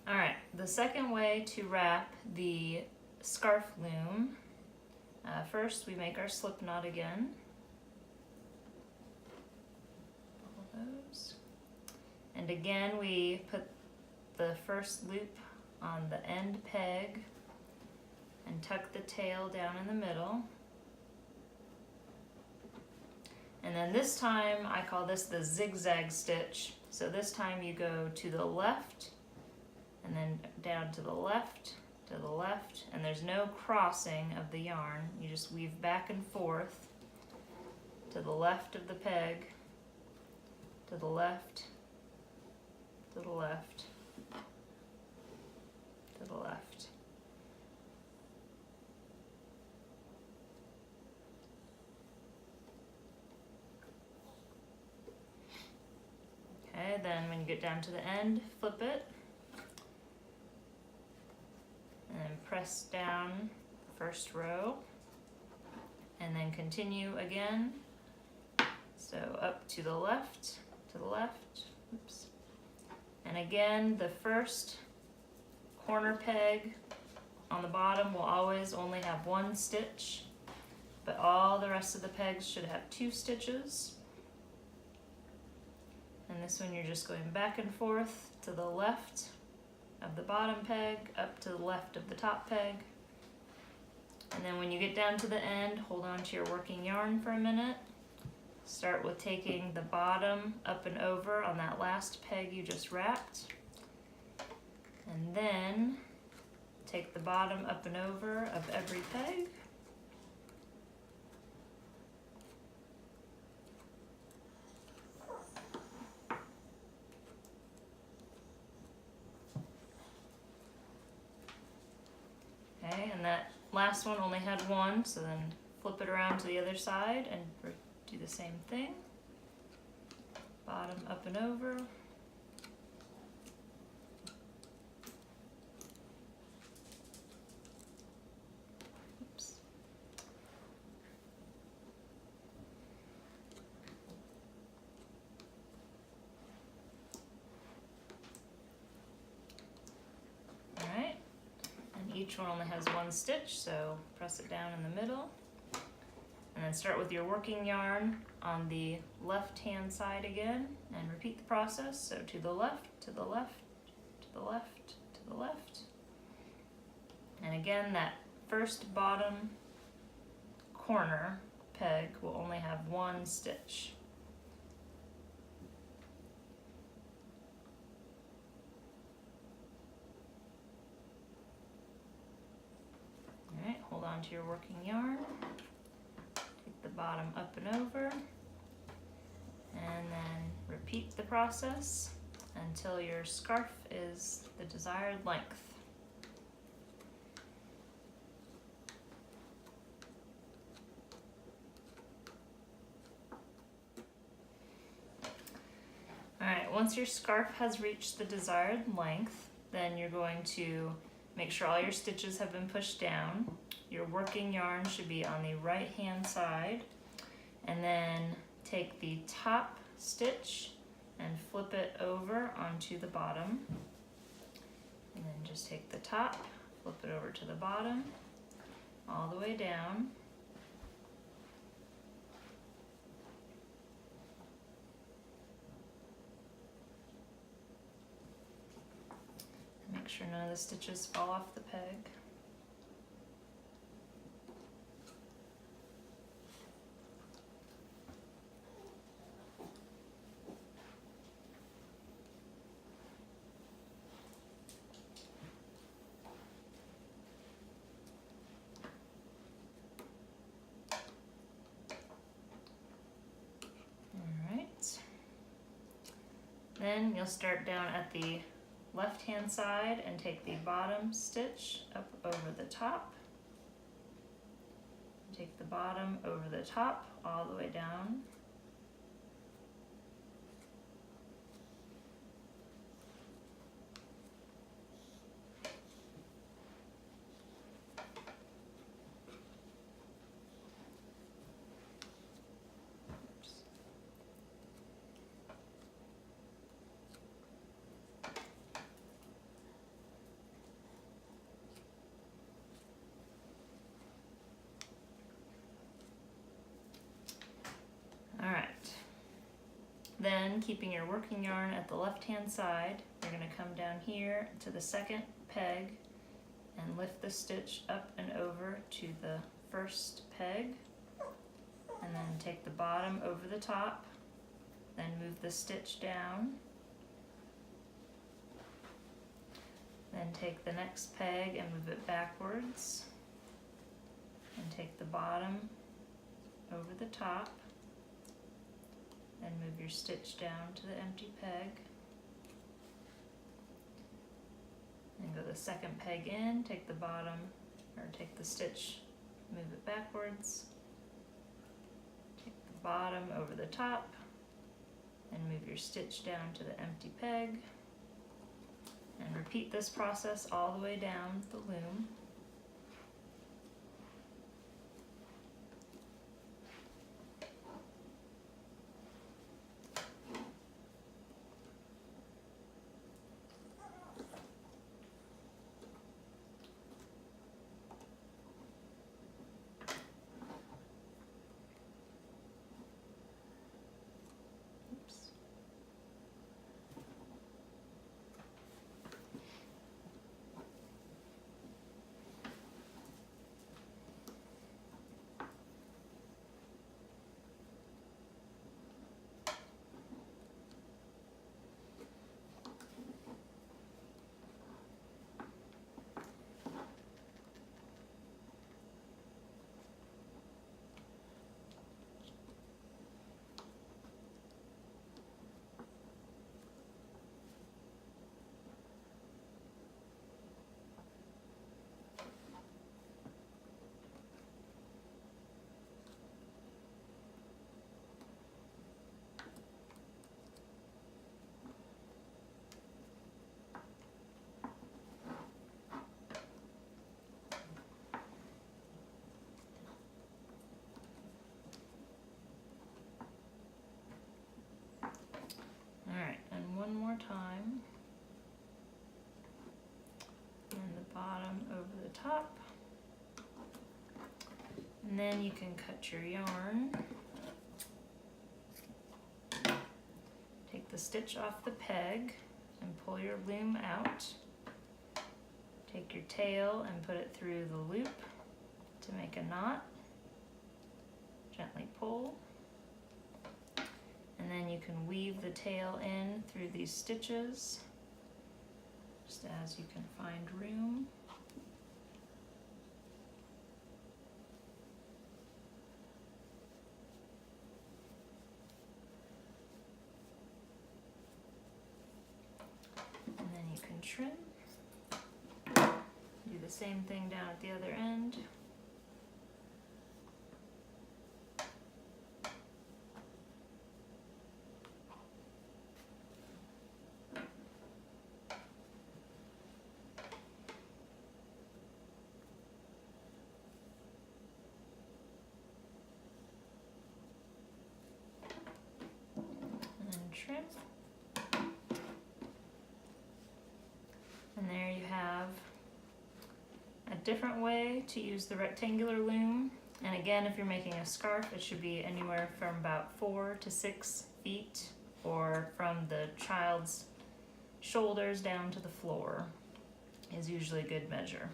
All right, the second way to wrap the scarf loom, first we make our slip knot again. All those. And again, we put the first loop on the end peg and tuck the tail down in the middle. And then this time, I call this the zigzag stitch. So this time you go to the left, and then down to the left, and there's no crossing of the yarn. You just weave back and forth to the left of the peg, to the left, to the left, to the left. Okay, then when you get down to the end, flip it, and then press down the first row, and then continue again. So up to the left, oops. And again, the first corner peg on the bottom will always only have one stitch, but all the rest of the pegs should have 2 stitches. And this one you're just going back and forth to the left of the bottom peg, up to the left of the top peg. And then when you get down to the end, hold on to your working yarn for a minute. Start with taking the bottom up and over on that last peg you just wrapped. And then take the bottom up and over of every peg. Okay, and that last one only had one, so then flip it around to the other side and do the same thing. Bottom up and over. Oops. All right. Each one only has one stitch, so press it down in the middle. And then start with your working yarn on the left-hand side again, and repeat the process. So to the left, to the left, to the left, to the left. And again, that first bottom corner peg will only have one stitch. Alright, hold on to your working yarn, take the bottom up and over, and then repeat the process until your scarf is the desired length. Alright, once your scarf has reached the desired length, then you're going to make sure all your stitches have been pushed down. Your working yarn should be on the right hand side, and then take the top stitch and flip it over onto the bottom, and then just take the top, flip it over to the bottom, all the way down. Make sure none of the stitches fall off the peg. All right. Then you'll start down at the left hand side and take the bottom stitch up over the top. Take the bottom over the top all the way down. Again, keeping your working yarn at the left-hand side, you're going to come down here to the second peg and lift the stitch up and over to the first peg, and then take the bottom over the top, then move the stitch down, then take the next peg and move it backwards, and take the bottom over the top, then move your stitch down to the empty peg, and go the second peg in, take the bottom, or take the stitch, move it backwards, take the bottom over the top, and move your stitch down to the empty peg, and repeat this process all the way down the loom. Alright, and one more time. And the bottom over the top. And then you can cut your yarn. Take the stitch off the peg and pull your loom out. Take your tail and put it through the loop to make a knot. Gently pull. And then you can weave the tail in through these stitches, just as you can find room. And then you can trim. Do the same thing down at the other end. Trim. And there you have a different way to use the rectangular loom. And again, if you're making a scarf, it should be anywhere from about 4 to 6 feet, or from the child's shoulders down to the floor is usually a good measure.